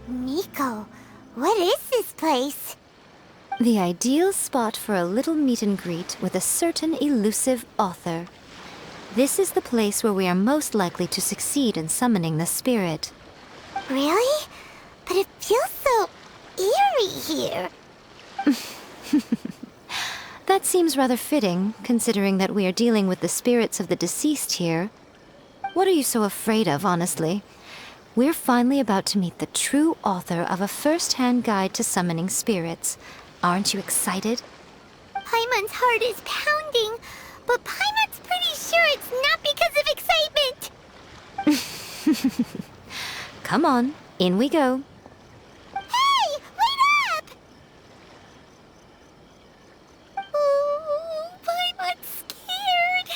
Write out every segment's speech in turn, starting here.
Miko, what is this place? The ideal spot for a little meet and greet with a certain elusive author. This is the place where we are most likely to succeed in summoning the spirit. Really? But it feels so eerie here. That seems rather fitting, considering that we are dealing with the spirits of the deceased here. What are you so afraid of, honestly? We're finally about to meet the true author of a first-hand guide to summoning spirits. Aren't you excited? Paimon's heart is pounding, but Paimon's pretty sure it's not because of excitement. Come on, in we go. Hey, wait up! Oh, Paimon's scared.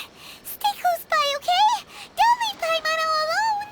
Stay close by, okay? Don't leave Paimon all alone.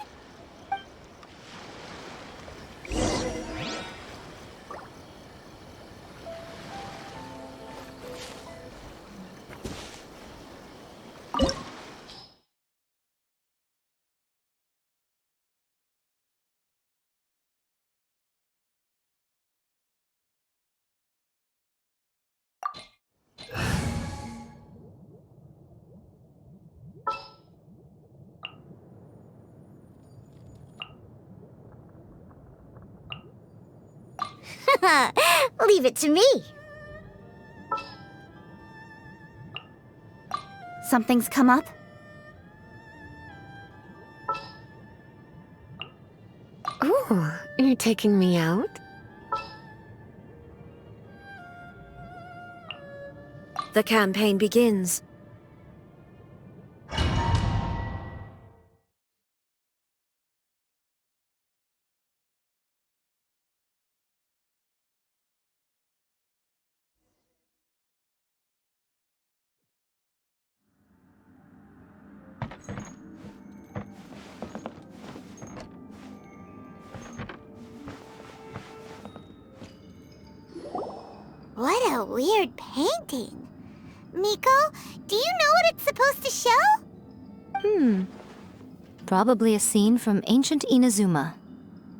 Leave it to me. Something's come up? Ooh, you're taking me out? The campaign begins. What a weird painting. Miko, do you know what it's supposed to show? Probably a scene from ancient Inazuma.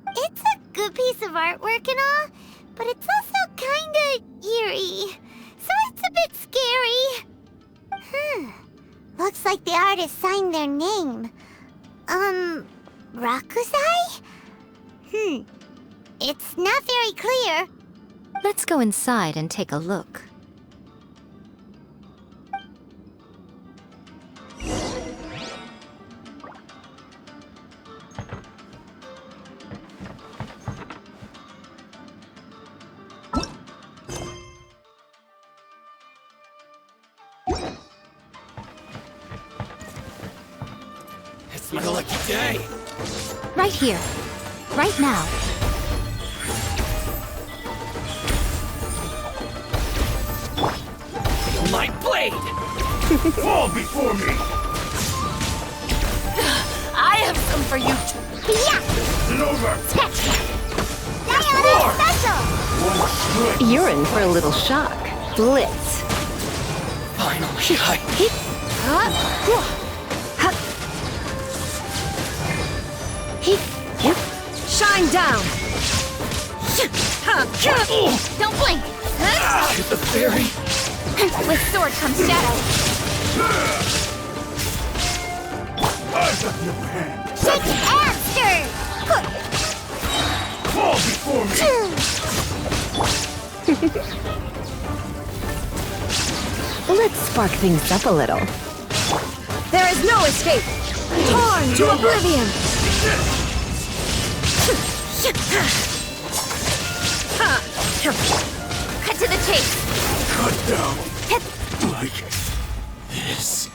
It's a good piece of artwork and all, but it's also kinda eerie. So it's a bit scary. Looks like the artist signed their name. Rakuzai? It's not very clear. Let's go inside and take a look. It's my lucky day. Right here. Right now. My blade! Fall before me! I have some for you too. Yeah! It's over! Diana special! One strike! You're in for a little shock. Blitz. Finally, Shine down. Don't blink! the fairy! With sword comes shadow. I've got the upper hand! Shake and stir! Fall before me! Let's spark things up a little. There is no escape. Torn to oblivion. Cut to the chase. Cut down. Like this.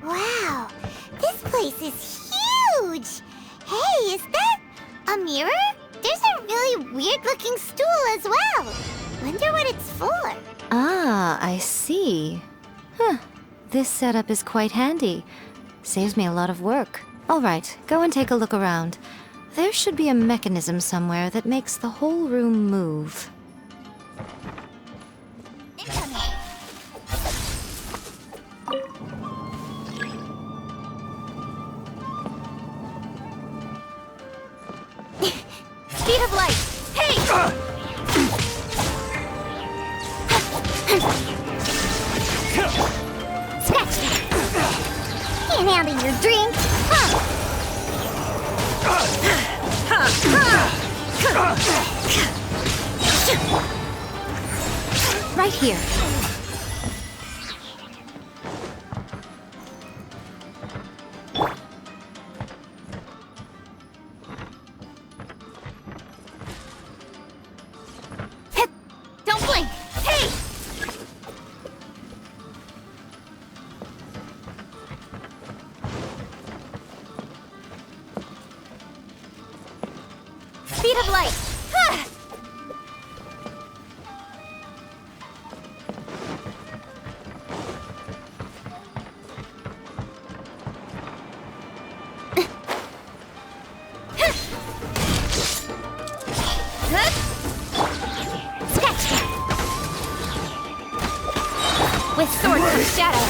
Wow, this place is huge! Hey, is that a mirror? There's a really weird-looking stool as well. Wonder what it's for. Ah, I see. Huh. This setup is quite handy. Saves me a lot of work. All right, go and take a look around. There should be a mechanism somewhere that makes the whole room move. Speed of light. Hey! Scratch that. Can't handle your drink. Right here. Don't blink. Hey! Speed of light. With sword comes shadow.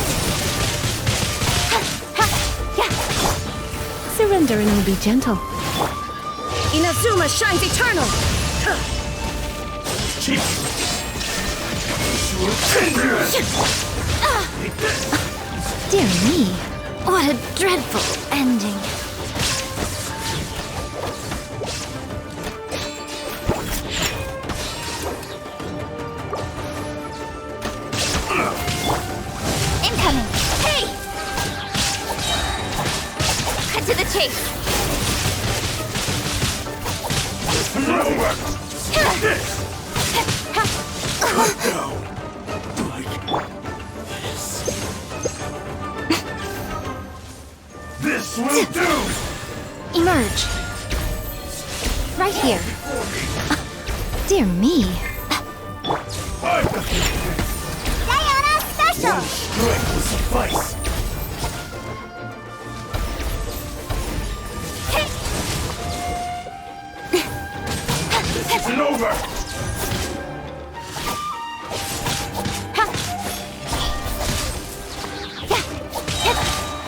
Surrender and you'll be gentle. Inazuma shines eternal. Keep. Dear me, what a dreadful ending. Incoming. Hey! Cut to the chase. Nowhere. This. Cut down. Like this. This will do. Emerge. Right here. Dear me. Diana Special! Strength will suffice. This isn't over.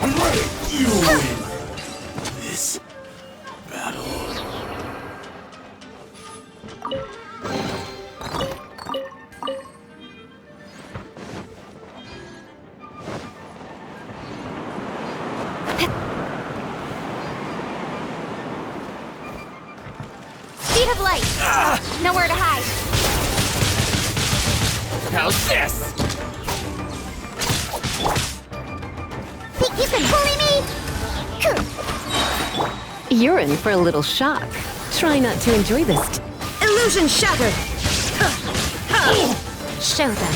I'm ready. You win this battle. Speed of light. Nowhere to hide. How's this? Think you can bully me? You're in for a little shock. Try not to enjoy this. Illusion shattered. Show them.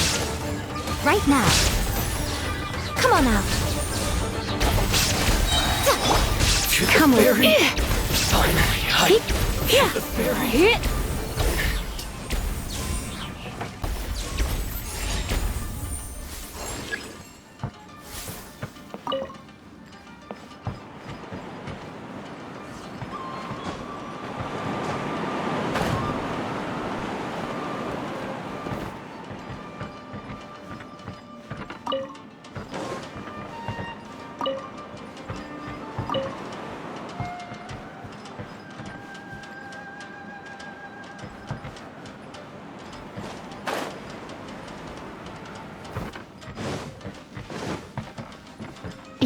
Right now. Come on out. Come over. Finally, I Yeah. the fairy.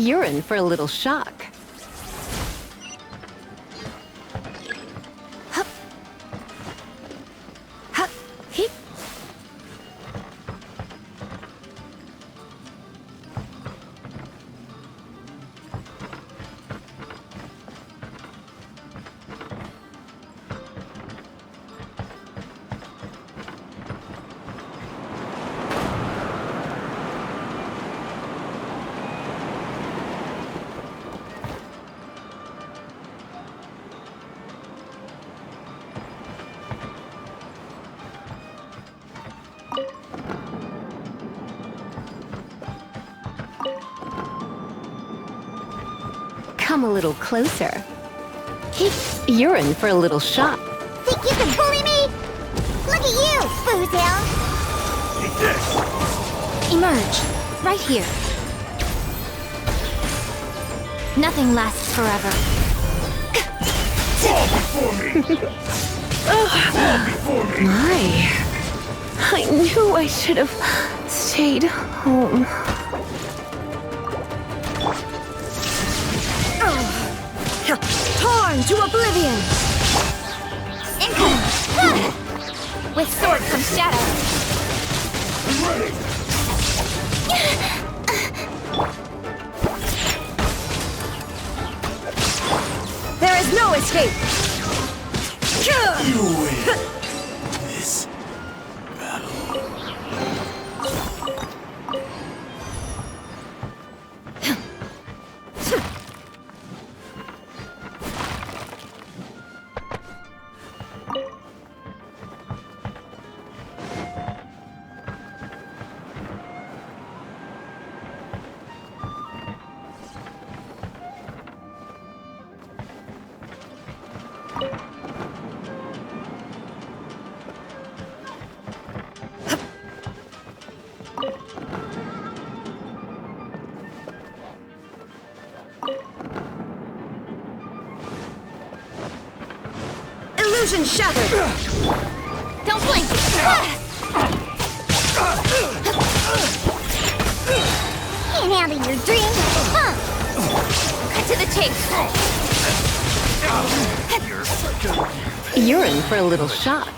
You're in for a little shock. Hup. Hup. Heep. Come a little closer. You're in for a little shock. Think you can bully me? Look at you, Foozle! Take this! Emerge. Right here. Nothing lasts forever. Fall before me! Fall before me! My. I knew I should have stayed home. Torn to oblivion! Incoming! With sword from shadow! I'm ready! There is no escape! You win this battle. Illusion shattered! Don't blink! Can't handle your dreams, huh? Cut to the chase! You're in for a little shock.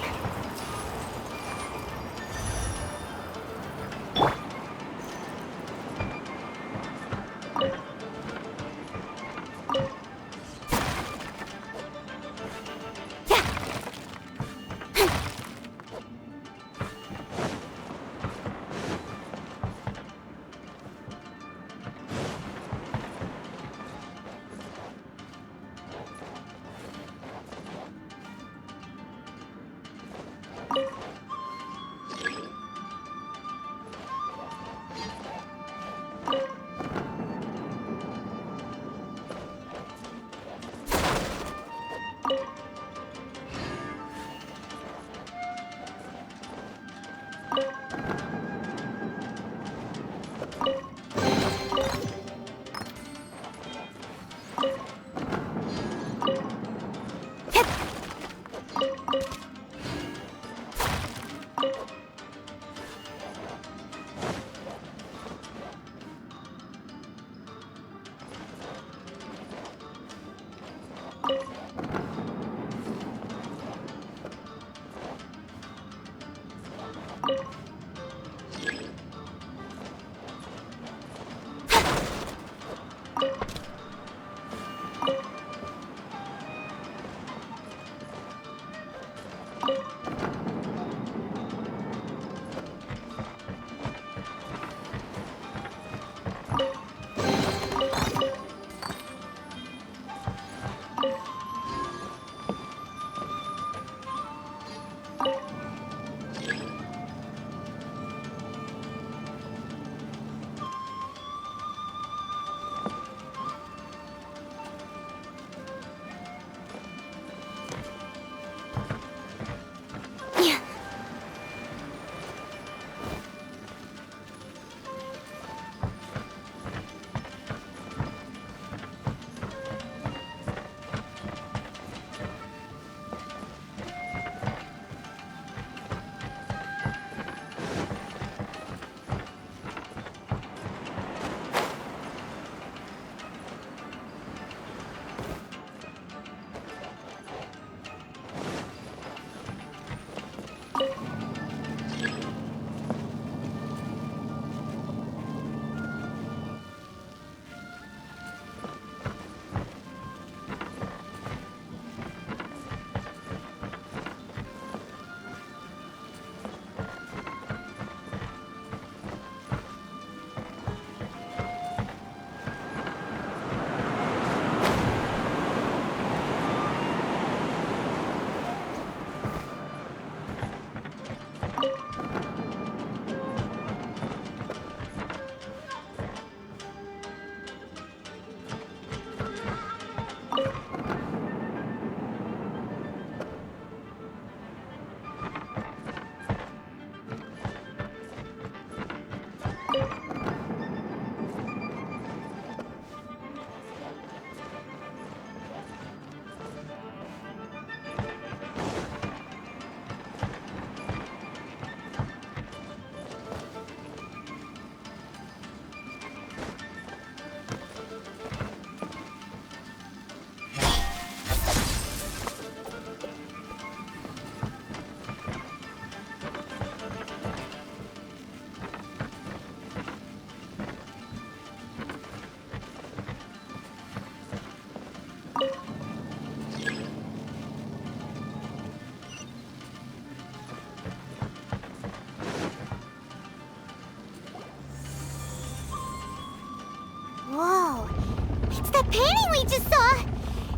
painting we just saw!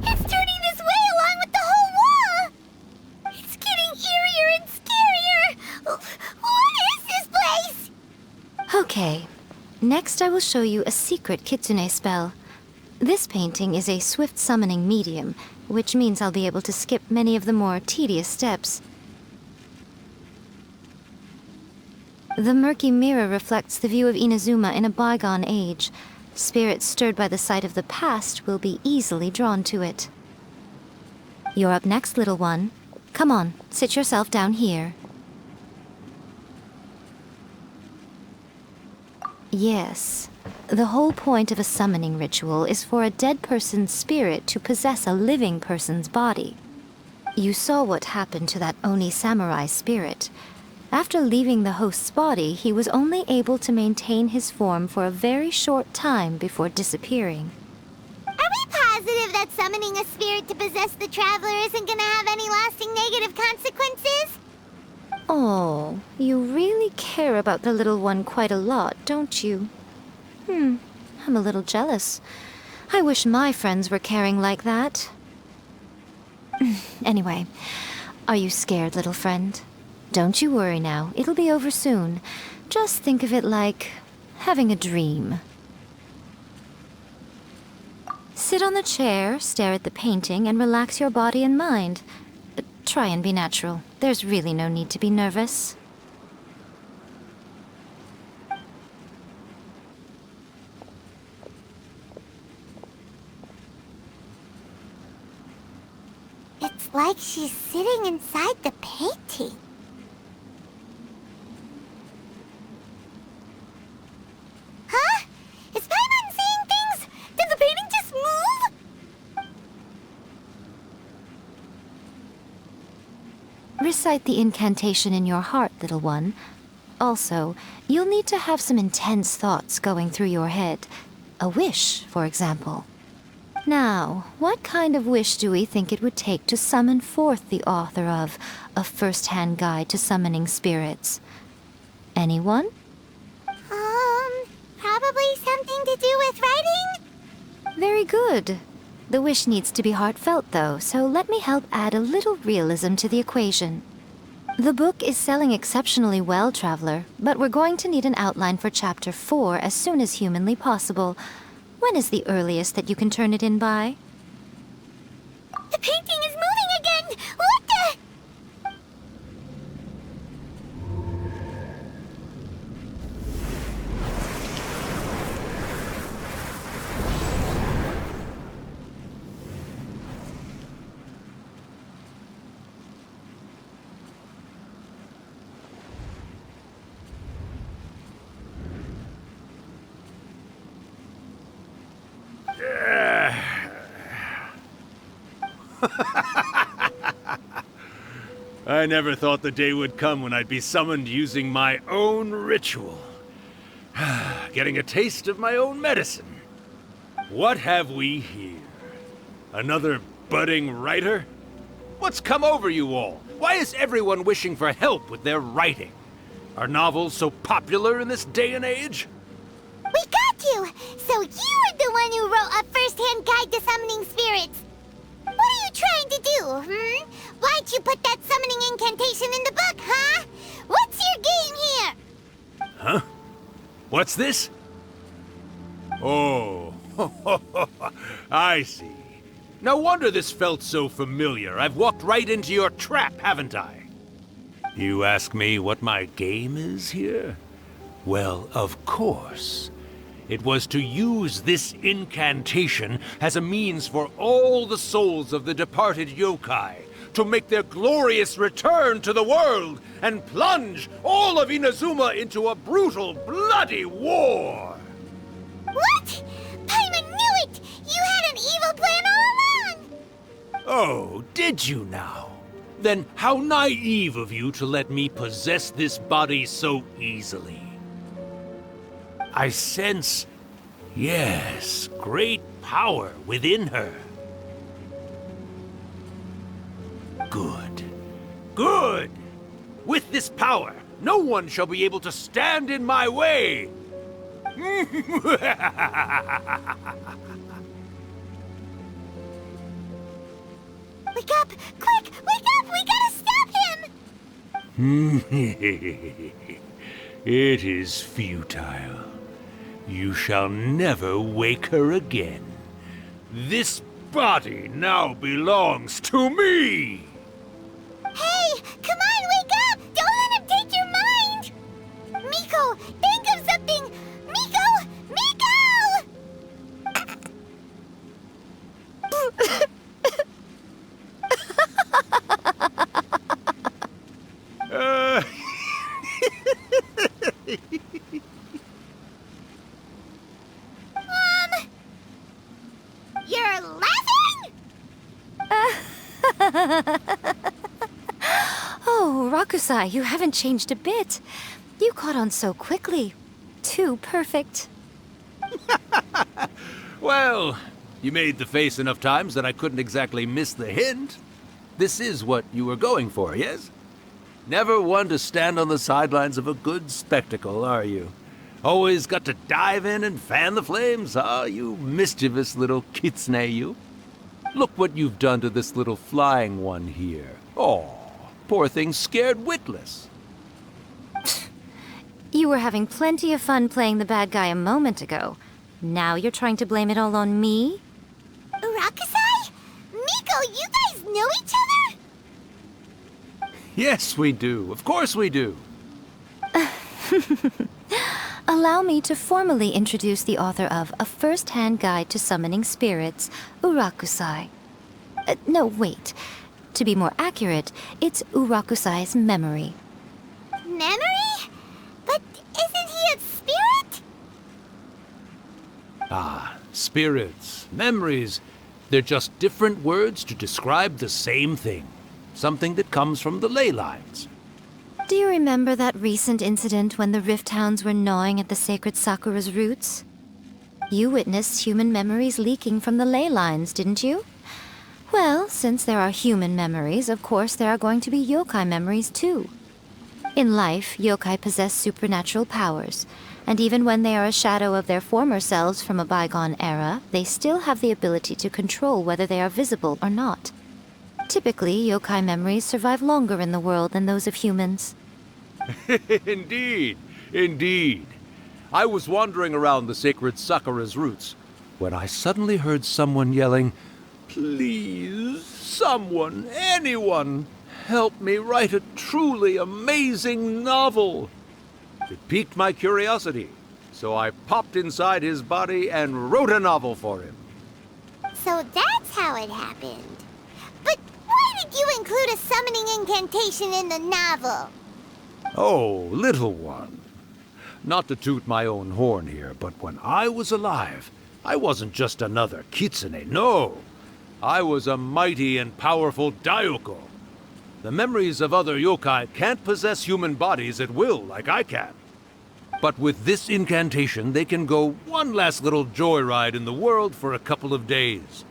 It's turning this way along with the whole wall! It's getting eerier and scarier! What is this place? Okay. Next I will show you a secret kitsune spell. This painting is a swift summoning medium, which means I'll be able to skip many of the more tedious steps. The murky mirror reflects the view of Inazuma in a bygone age. Spirits stirred by the sight of the past will be easily drawn to it. You're up next, little one. Come on, sit yourself down here. Yes. The whole point of a summoning ritual is for a dead person's spirit to possess a living person's body. You saw what happened to that Oni samurai spirit. After leaving the host's body, he was only able to maintain his form for a very short time before disappearing. Are we positive that summoning a spirit to possess the traveler isn't gonna have any lasting negative consequences? Oh, you really care about the little one quite a lot, don't you? I'm a little jealous. I wish my friends were caring like that. Anyway, are you scared, little friend? Don't you worry now, it'll be over soon. Just think of it like having a dream. Sit on the chair, stare at the painting, and relax your body and mind. Try and be natural. There's really no need to be nervous. It's like she's sitting inside the painting. Huh? Is Paimon seeing things? Did the painting just move? Recite the incantation in your heart, little one. Also, you'll need to have some intense thoughts going through your head. A wish, for example. Now, what kind of wish do we think it would take to summon forth the author of A First-Hand Guide to Summoning Spirits? Anyone? Probably something to do with writing? Very good. The wish needs to be heartfelt, though, so let me help add a little realism to the equation. The book is selling exceptionally well, Traveler, but we're going to need an outline for Chapter 4 as soon as humanly possible. When is the earliest that you can turn it in by? The painting is moving again! What the? I never thought the day would come when I'd be summoned using my own ritual. Getting a taste of my own medicine. What have we here? Another budding writer? What's come over you all? Why is everyone wishing for help with their writing? Are novels so popular in this day and age? We got you! So you're the one who wrote A First-Hand Guide to Summoning Spirits! What are you trying to do, Why'd you put that summoning incantation in the book, huh? What's your game here? Huh? What's this? Oh, I see. No wonder this felt so familiar. I've walked right into your trap, haven't I? You ask me what my game is here? Well, of course. It was to use this incantation as a means for all the souls of the departed yokai to make their glorious return to the world and plunge all of Inazuma into a brutal, bloody war! What? Paimon knew it! You had an evil plan all along! Oh, did you now? Then how naive of you to let me possess this body so easily. I sense, yes, great power within her. Good. Good! With this power, no one shall be able to stand in my way! Wake up! Quick! Wake up! We gotta stop him! It is futile. You shall never wake her again. This body now belongs to me! Hey! Come on, wake up! Don't let him take your mind! Miko, think of something! Miko! Miko! You're laughing? Oh, Rakusai, you haven't changed a bit. You caught on so quickly. Too perfect. Well, you made the face enough times that I couldn't exactly miss the hint. This is what you were going for, yes? Never one to stand on the sidelines of a good spectacle, are you? Always got to dive in and fan the flames, huh? You mischievous little kitsune, you. Look what you've done to this little flying one here. Oh, poor thing scared witless. You were having plenty of fun playing the bad guy a moment ago. Now you're trying to blame it all on me? Rakusai? Miko, you guys know each other? Yes, we do. Of course we do. Allow me to formally introduce the author of A First-Hand Guide to Summoning Spirits, Urakusai. No, wait. To be more accurate, it's Urakusai's memory. Memory? But isn't he a spirit? Ah, spirits, memories. They're just different words to describe the same thing. Something that comes from the ley lines. Do you remember that recent incident when the Rift Hounds were gnawing at the sacred Sakura's roots? You witnessed human memories leaking from the ley lines, didn't you? Well, since there are human memories, of course there are going to be yokai memories too. In life, yokai possess supernatural powers, and even when they are a shadow of their former selves from a bygone era, they still have the ability to control whether they are visible or not. Typically, yokai memories survive longer in the world than those of humans. Indeed, indeed. I was wandering around the sacred Sakura's roots when I suddenly heard someone yelling, "Please, someone, anyone, help me write a truly amazing novel." It piqued my curiosity, so I popped inside his body and wrote a novel for him. So that's how it happened. But why did you include a summoning incantation in the novel? Oh, little one. Not to toot my own horn here, but when I was alive, I wasn't just another kitsune, no. I was a mighty and powerful daioko. The memories of other yokai can't possess human bodies at will like I can. But with this incantation, they can go one last little joyride in the world for a couple of days.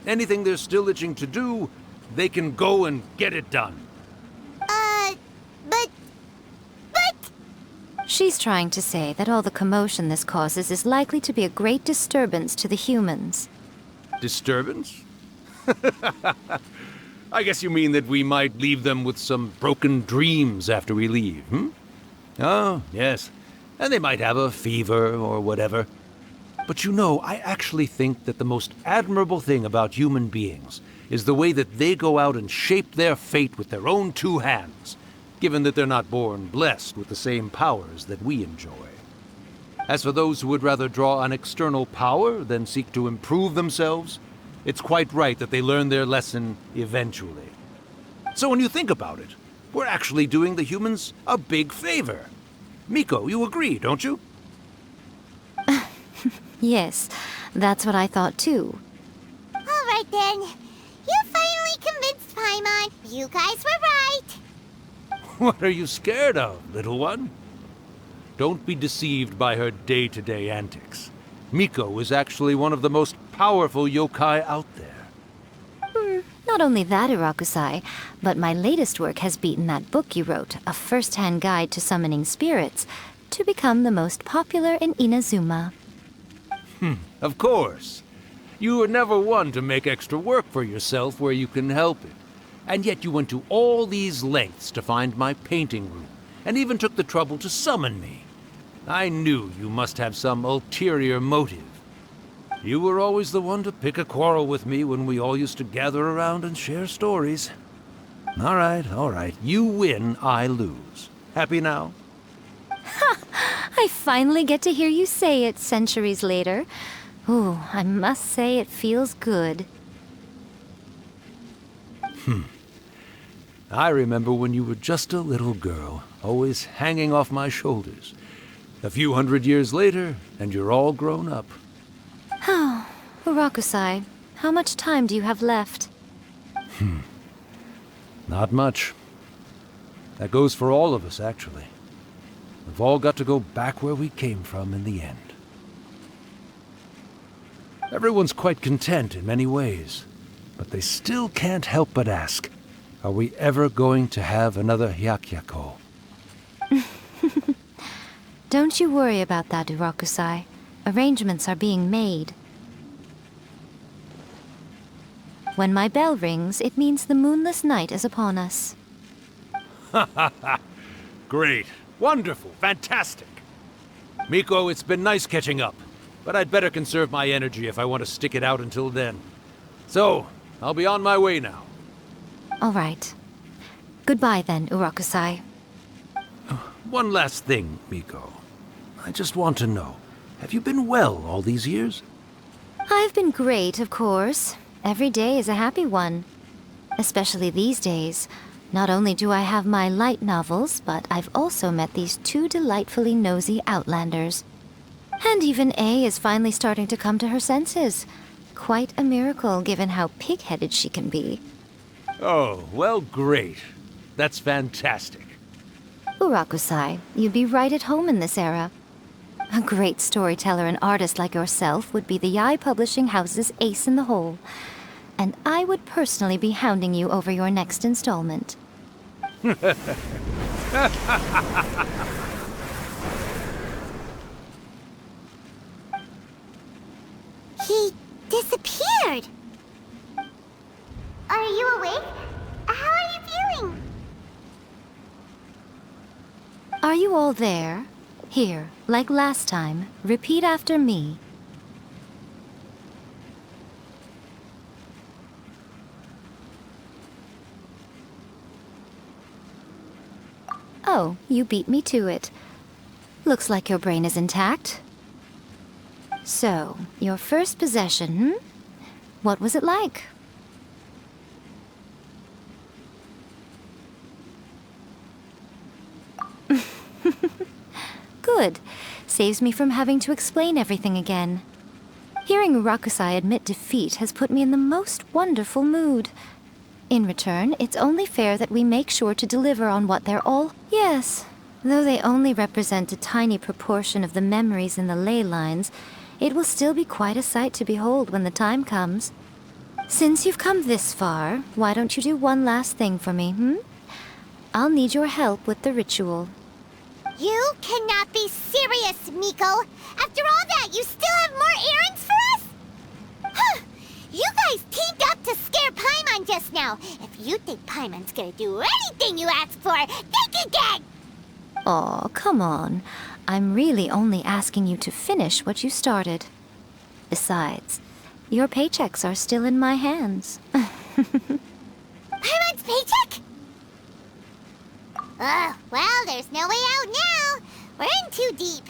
Anything they're still itching to do, they can go and get it done. But... She's trying to say that all the commotion this causes is likely to be a great disturbance to the humans. Disturbance? I guess you mean that we might leave them with some broken dreams after we leave, hmm? Oh, yes. And they might have a fever or whatever. But you know, I actually think that the most admirable thing about human beings is the way that they go out and shape their fate with their own two hands, given that they're not born blessed with the same powers that we enjoy. As for those who would rather draw on external power than seek to improve themselves, it's quite right that they learn their lesson eventually. So when you think about it, we're actually doing the humans a big favor. Miko, you agree, don't you? Yes, that's what I thought too. All right then. You finally convinced Paimon. You guys were right. What are you scared of, little one? Don't be deceived by her day-to-day antics. Miko is actually one of the most powerful yokai out there. Not only that, Urakusai, but my latest work has beaten that book you wrote, A First-Hand Guide to Summoning Spirits, to become the most popular in Inazuma. Of course. You were never one to make extra work for yourself where you can help it. And yet you went to all these lengths to find my painting room, and even took the trouble to summon me. I knew you must have some ulterior motive. You were always the one to pick a quarrel with me when we all used to gather around and share stories. All right. You win, I lose. Happy now? I finally get to hear you say it centuries later. Ooh, I must say it feels good. I remember when you were just a little girl, always hanging off my shoulders. A few hundred years later, and you're all grown up. Oh, Urakusai, how much time do you have left? Not much. That goes for all of us, actually. We've all got to go back where we came from in the end. Everyone's quite content in many ways, but they still can't help but ask, are we ever going to have another Hyakyako? Don't you worry about that, Urakusai. Arrangements are being made. When my bell rings, it means the moonless night is upon us. Great. Wonderful. Fantastic. Miko, it's been nice catching up, but I'd better conserve my energy if I want to stick it out until then. So, I'll be on my way now. All right. Goodbye then, Urakusai. One last thing, Miko. I just want to know, have you been well all these years? I've been great, of course. Every day is a happy one. Especially these days. Not only do I have my light novels, but I've also met these two delightfully nosy outlanders. And even A is finally starting to come to her senses. Quite a miracle, given how pig-headed she can be. Oh, well, great. That's fantastic. Urakusai, you'd be right at home in this era. A great storyteller and artist like yourself would be the Yae Publishing House's ace in the hole. And I would personally be hounding you over your next installment. He disappeared. Are you awake? How are you feeling? Are you all there? Here, like last time, repeat after me. Oh, you beat me to it. Looks like your brain is intact. So, your first possession, What was it like? Good. Saves me from having to explain everything again. Hearing Rakusai admit defeat has put me in the most wonderful mood. In return, it's only fair that we make sure to deliver on what they're all... Yes, though they only represent a tiny proportion of the memories in the ley lines, it will still be quite a sight to behold when the time comes. Since you've come this far, why don't you do one last thing for me, I'll need your help with the ritual. You cannot be serious, Miko! After all that, you still have more errands for us? Huh! You guys teamed up to scare Paimon just now. If you think Paimon's gonna do anything you ask for, think again! Aw, come on. I'm really only asking you to finish what you started. Besides, your paychecks are still in my hands. Paimon's paycheck? Well, there's no way out now. We're in too deep.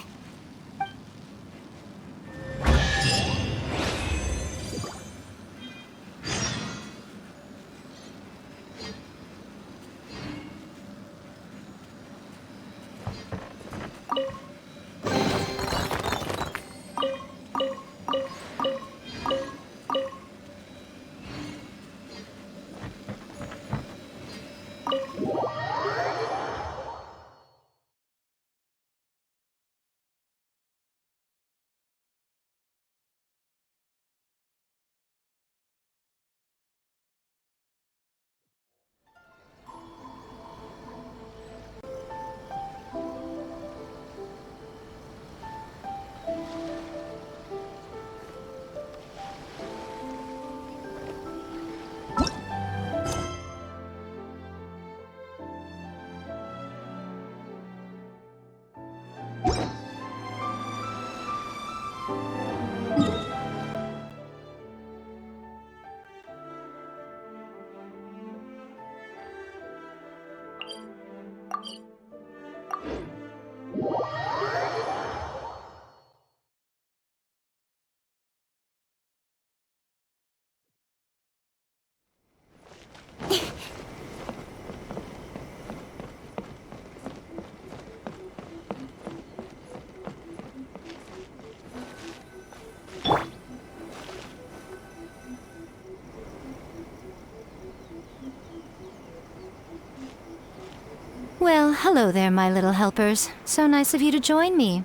Well, hello there, my little helpers. So nice of you to join me.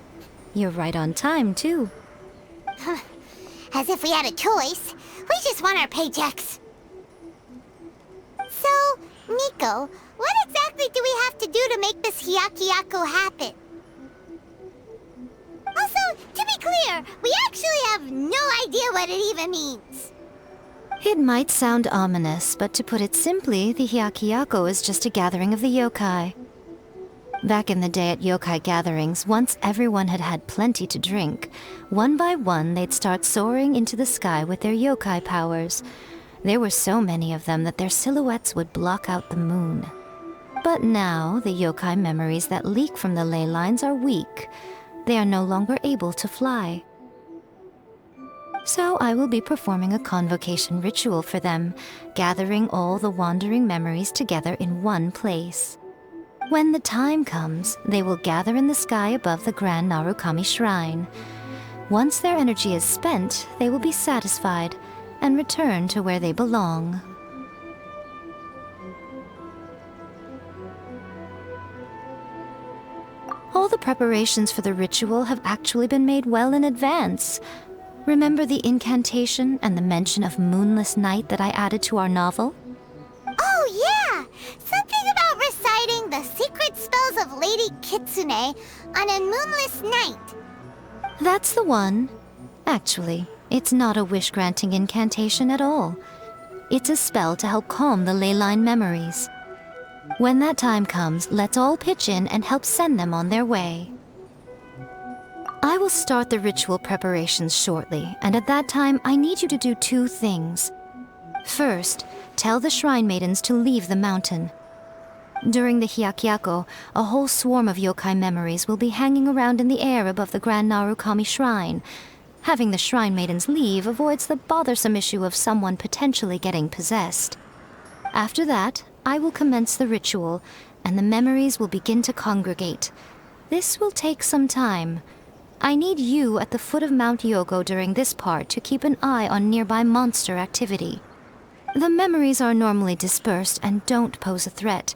You're right on time, too. As if we had a choice. We just want our paychecks. So, Miko, what exactly do we have to do to make this Hyakyako happen? Also, to be clear, we actually have no idea what it even means. It might sound ominous, but to put it simply, the Hyakyako is just a gathering of the yokai. Back in the day at yokai gatherings, once everyone had had plenty to drink, one by one they'd start soaring into the sky with their yokai powers. There were so many of them that their silhouettes would block out the moon. But now, the yokai memories that leak from the ley lines are weak. They are no longer able to fly. So I will be performing a convocation ritual for them, gathering all the wandering memories together in one place. When the time comes, they will gather in the sky above the Grand Narukami Shrine. Once their energy is spent, they will be satisfied and return to where they belong. All the preparations for the ritual have actually been made well in advance. Remember the incantation and the mention of moonless night that I added to our novel? Oh, yeah! Something about reciting the secret spells of Lady Kitsune on a moonless night. That's the one. Actually, it's not a wish-granting incantation at all. It's a spell to help calm the ley line memories. When that time comes, let's all pitch in and help send them on their way. I will start the ritual preparations shortly, and at that time, I need you to do two things. First, tell the shrine maidens to leave the mountain. During the Hyakyako, a whole swarm of yokai memories will be hanging around in the air above the Grand Narukami Shrine. Having the shrine maidens leave avoids the bothersome issue of someone potentially getting possessed. After that, I will commence the ritual, and the memories will begin to congregate. This will take some time. I need you at the foot of Mount Yogo during this part to keep an eye on nearby monster activity. The memories are normally dispersed and don't pose a threat,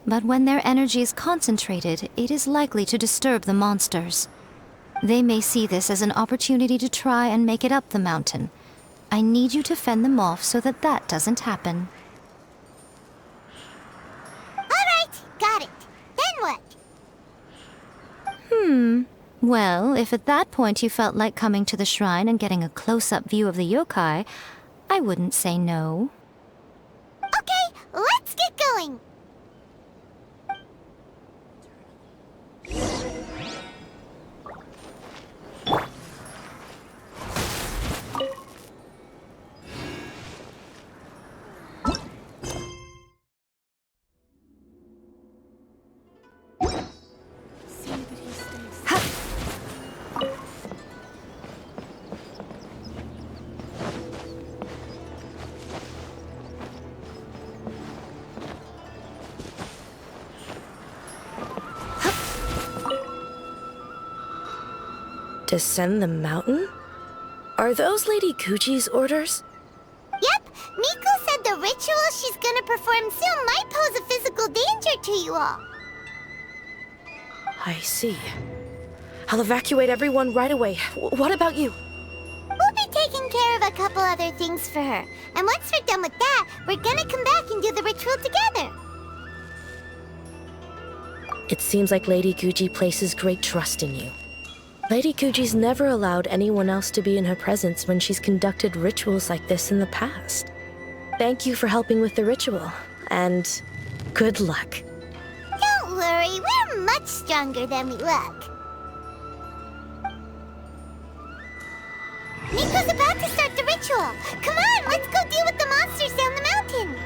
but when their energy is concentrated, it is likely to disturb the monsters. They may see this as an opportunity to try and make it up the mountain. I need you to fend them off so that that doesn't happen. Alright, got it. Then what? Well, if at that point you felt like coming to the shrine and getting a close-up view of the yokai, I wouldn't say no. Okay, let's get going. Descend the mountain? Are those Lady Kuji's orders? Yep, Miko said the ritual she's gonna perform soon might pose a physical danger to you all. I see. I'll evacuate everyone right away. What about you? We'll be taking care of a couple other things for her. And once we're done with that, we're gonna come back and do the ritual together. It seems like Lady Kuji places great trust in you. Lady Kuji's never allowed anyone else to be in her presence when she's conducted rituals like this in the past. Thank you for helping with the ritual, and good luck. Don't worry, we're much stronger than we look. Miko's about to start the ritual. Come on, let's go deal with the monsters down the mountain.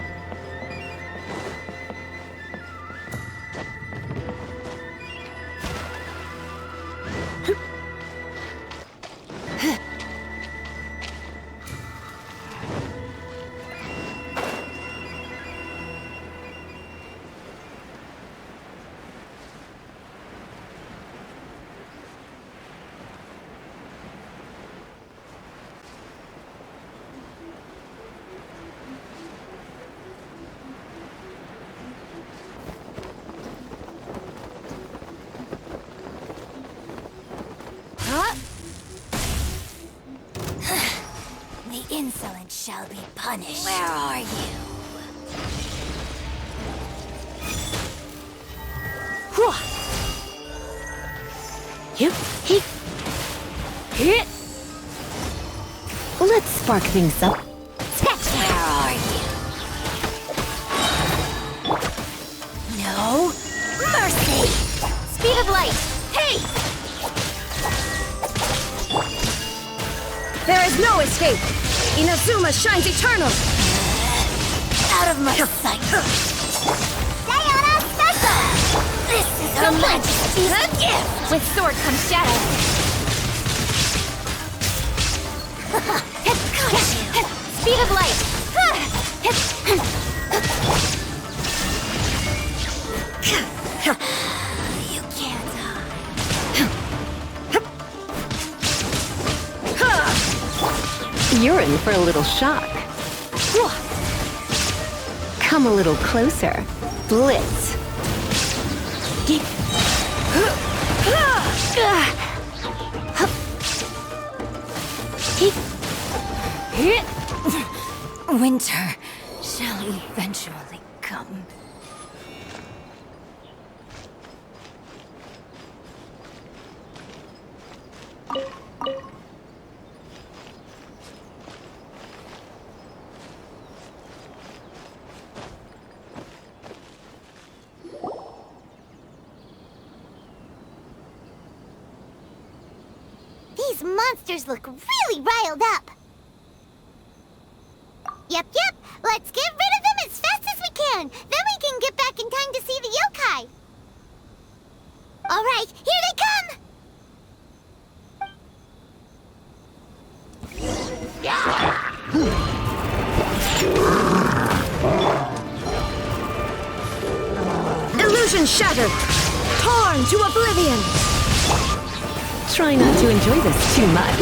Huh? The insolent shall be punished. Where are you? Let's spark things up. Where are you? No mercy! Speed of light! Hey! There is no escape! Inazuma shines eternal! Out of my sight! Sayonara special! This is Her Majesty's gift! With sword comes shadow! Speed of light! You can't hide. You're in for a little shock. Come a little closer. Blitz. Winter shall eventually come. These monsters look really riled up. Yep. Let's get rid of them as fast as we can. Then we can get back in time to see the yokai. All right, here they come. Illusion shattered! Torn to oblivion! Try not to enjoy this too much.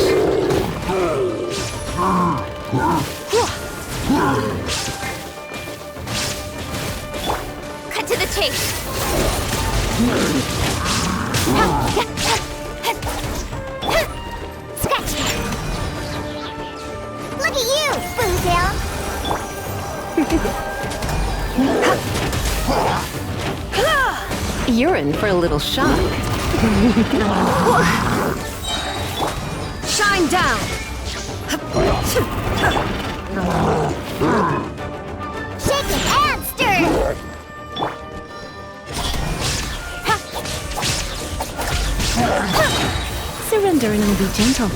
Cut to the chase. Scratch. Look at you, Boozle. You're in for a little shock. Shine down! Shaken and stirred. Surrender and be gentle.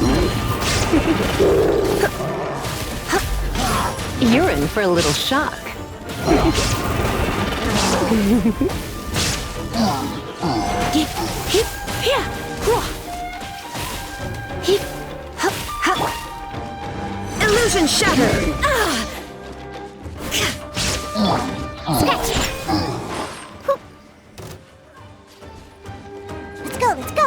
You're in for a little shock. Illusion shattered! Scratch. Let's go.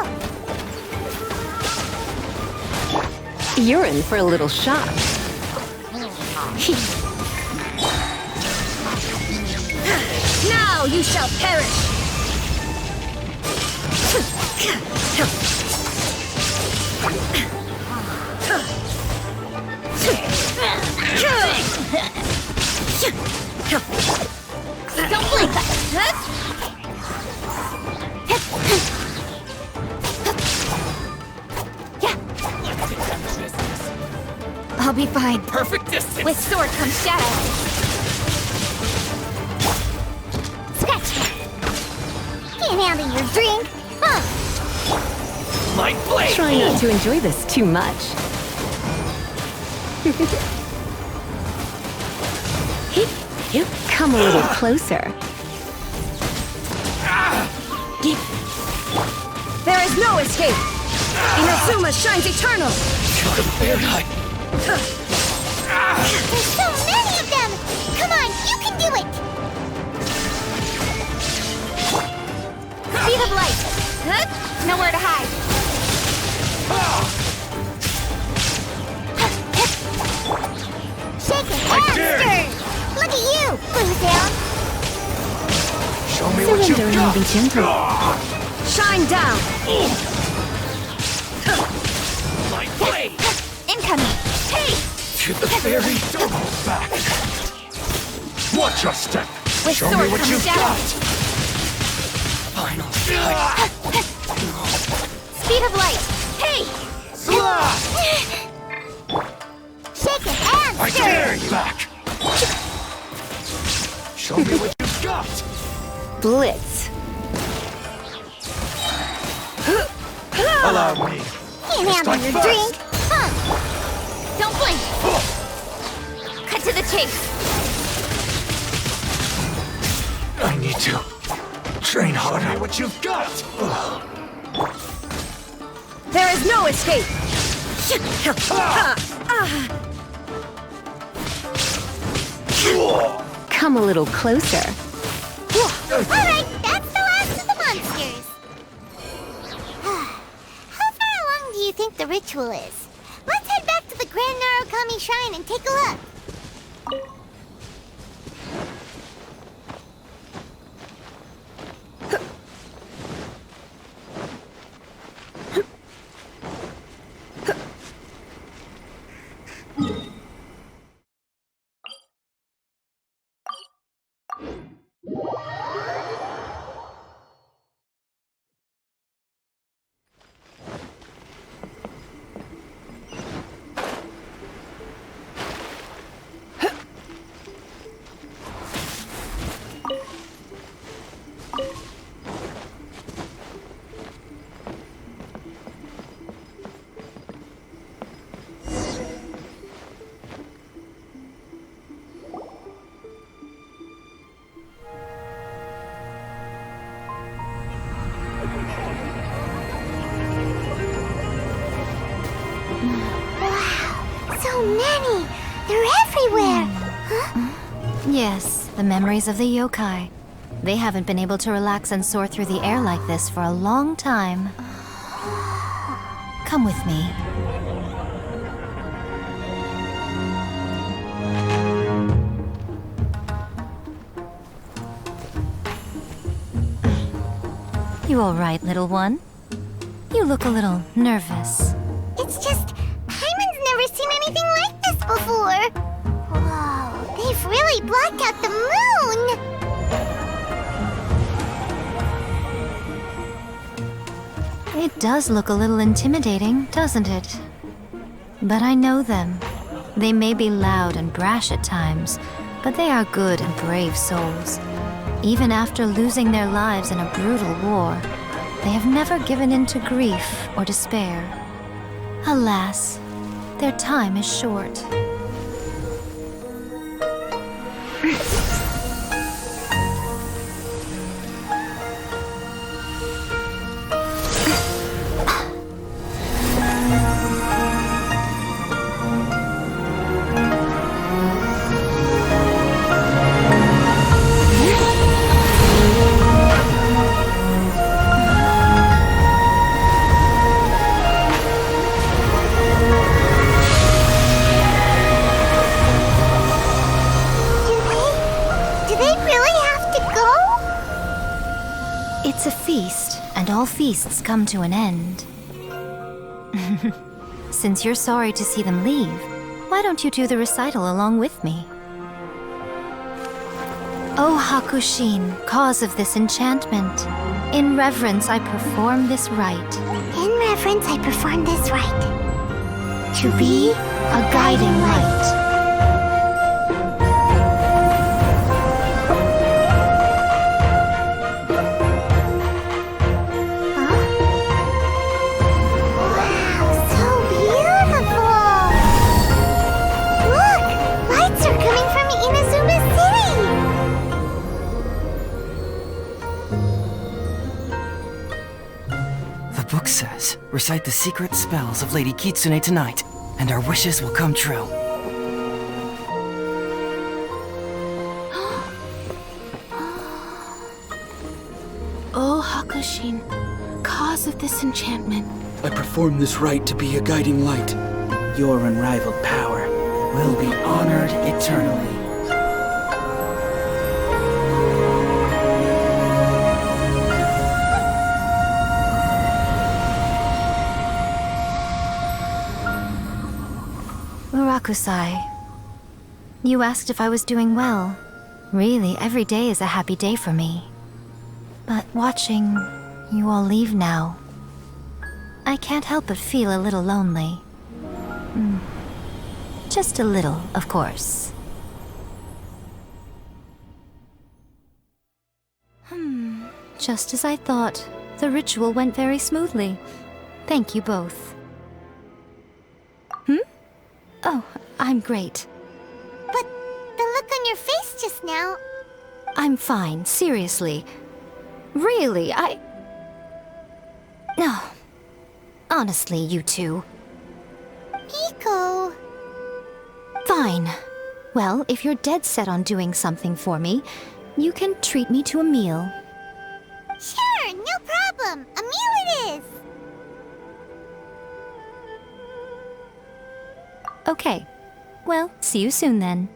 You're in for a little shock. Now you shall perish! Don't blink. I'll be fine. Perfect distance. With sword comes shadow. Scratch. Can't handle your drink. Huh. My blade. Try not to enjoy this too much. Come a little closer. There is no escape! Inazuma shines eternal! There's so many of them! Come on, you can do it! Speed of light! Nowhere to hide. Shaken and stirred! Look at you, Boozle! Show me what Surrender you've and got. be gentle. Shine down! blade! Incoming! Hey! To the very double back! Watch your step! With Show me sword what from you've shadow. got! Final fight! Speed of light! Hey! Shake it and I stir. dare you! Back! Show me what you've got! Blitz! Allow me! Can't handle your first. drink. Huh. Don't blink! Cut to the chase! I need to train harder. Show me what you've got! There is no escape! Come a little closer. Alright, that's the last of the monsters. How far along do you think the ritual is? Let's head back to the Grand Narukami Shrine and take a look. So many! They're everywhere! Huh? Yes, the memories of the yokai. They haven't been able to relax and soar through the air like this for a long time. Come with me. You all right, little one? You look a little nervous. It's just, Hyman's never seen anything like this before. Whoa, they've really blocked out the moon! It does look a little intimidating, doesn't it? But I know them. They may be loud and brash at times, but they are good and brave souls. Even after losing their lives in a brutal war, they have never given in to grief or despair. Alas, their time is short. Do they really have to go? It's a feast, and all feasts come to an end. Since you're sorry to see them leave, why don't you do the recital along with me? O Hakushin, cause of this enchantment, in reverence I perform this rite. In reverence, I perform this rite. To be a guiding light. Wow, so beautiful! Look! Lights are coming from Inazuma City! The book says, recite the secret spells of Lady Kitsune tonight, and our wishes will come true. O Hakushin, cause of this enchantment. I perform this rite to be a guiding light. Your unrivaled power will be honored eternally. Hokusai. You asked if I was doing well. Really, every day is a happy day for me. But watching you all leave now, I can't help but feel a little lonely. Just a little, of course. Just as I thought, the ritual went very smoothly. Thank you both. Oh, I'm great. But the look on your face just now... I'm fine, seriously. Really, No. Honestly, you two. Miko... Fine. Well, if you're dead set on doing something for me, you can treat me to a meal. Sure, no problem. A meal it is. Okay. Well, see you soon then.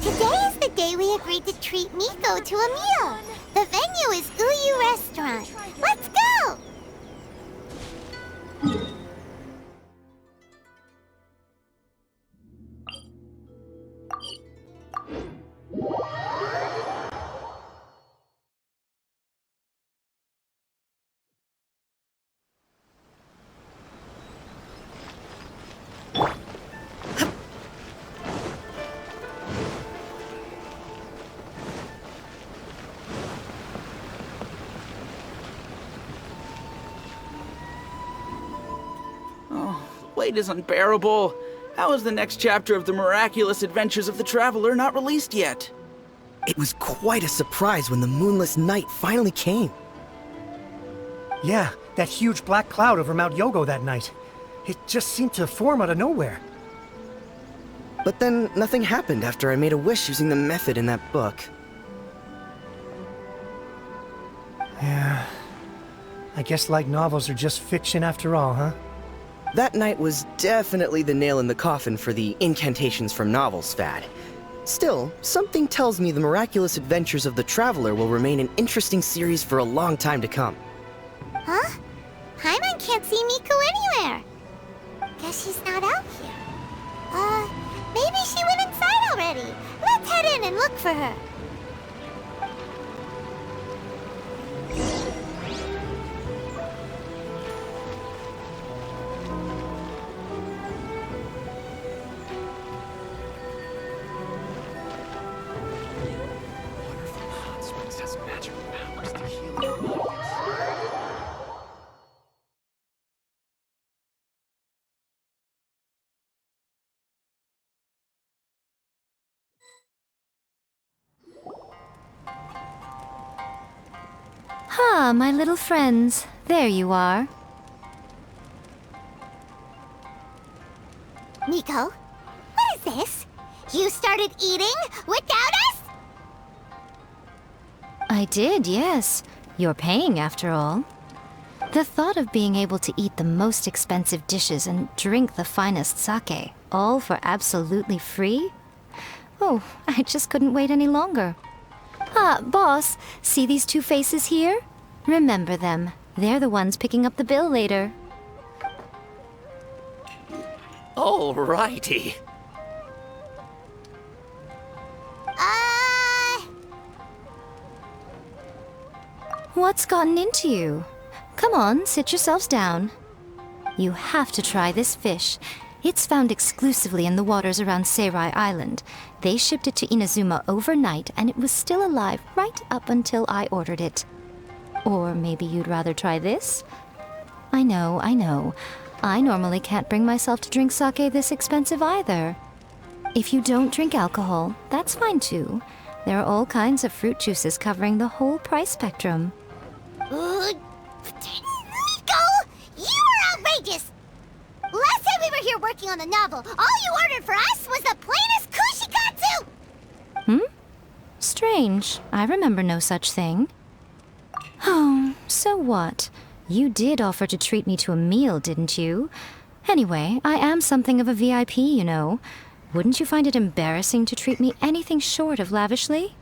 Today is the day we agreed to treat Miko to a meal. The venue is Uyu Restaurant. Let's go! Wait is unbearable. How is the next chapter of the miraculous adventures of the Traveler not released yet? It was quite a surprise when the moonless night finally came. Yeah, that huge black cloud over Mount Yogo that night. It just seemed to form out of nowhere. But then nothing happened after I made a wish using the method in that book. Yeah. I guess light novels are just fiction after all, huh? That night was definitely the nail in the coffin for the incantations from novels fad. Still, something tells me the miraculous adventures of the Traveler will remain an interesting series for a long time to come. Huh? Paimon can't see Miko anywhere. Guess she's not out here. Maybe she went inside already. Let's head in and look for her. Ah, my little friends. There you are. Miko, what is this? You started eating without us? I did, yes. You're paying after all. The thought of being able to eat the most expensive dishes and drink the finest sake, all for absolutely free? Oh, I just couldn't wait any longer. Ah, boss, see these two faces here? Remember them. They're the ones picking up the bill later. Alrighty. What's gotten into you? Come on, sit yourselves down. You have to try this fish. It's found exclusively in the waters around Seirai Island. They shipped it to Inazuma overnight, and it was still alive right up until I ordered it. Or maybe you'd rather try this? I know. I normally can't bring myself to drink sake this expensive either. If you don't drink alcohol, that's fine too. There are all kinds of fruit juices covering the whole price spectrum. Miko! You are outrageous! Last time we were here working on the novel, all you ordered for us was the plainest kushikatsu! Strange. I remember no such thing. Oh, so what? You did offer to treat me to a meal, didn't you? Anyway, I am something of a VIP, you know. Wouldn't you find it embarrassing to treat me anything short of lavishly?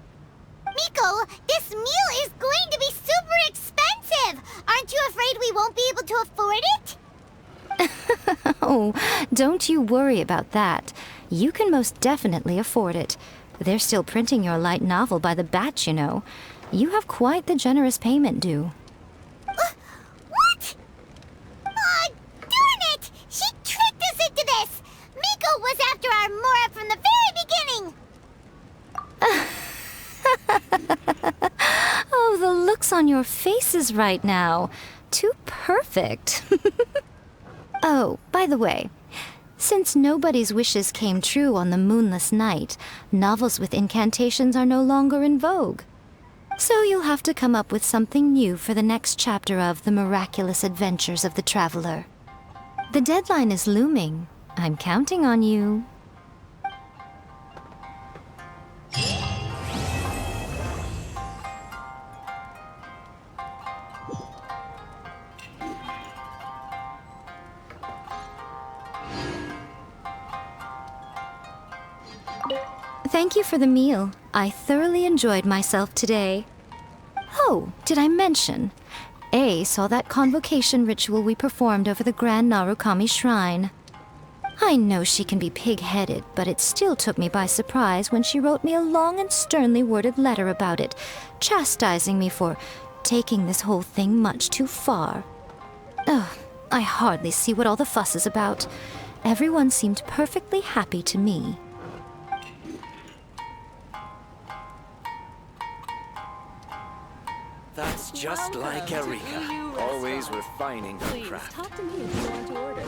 Miko, this meal is going to be super expensive! Aren't you afraid we won't be able to afford it? Oh, don't you worry about that. You can most definitely afford it. They're still printing your light novel by the batch, you know. You have quite the generous payment due. What? Aw, darn it! She tricked us into this! Miko was after our Mora from the very beginning! Oh, the looks on your faces right now. Too perfect. Oh, by the way, since nobody's wishes came true on the moonless night, novels with incantations are no longer in vogue. So you'll have to come up with something new for the next chapter of The Miraculous Adventures of the Traveler. The deadline is looming. I'm counting on you. Thank you for the meal. I thoroughly enjoyed myself today. Oh, did I mention? A saw that convocation ritual we performed over the Grand Narukami Shrine. I know she can be pig-headed, but it still took me by surprise when she wrote me a long and sternly worded letter about it, chastising me for taking this whole thing much too far. Ugh, I hardly see what all the fuss is about. Everyone seemed perfectly happy to me. That's just like Erika. Always refining her craft. Talk to me if you want to order.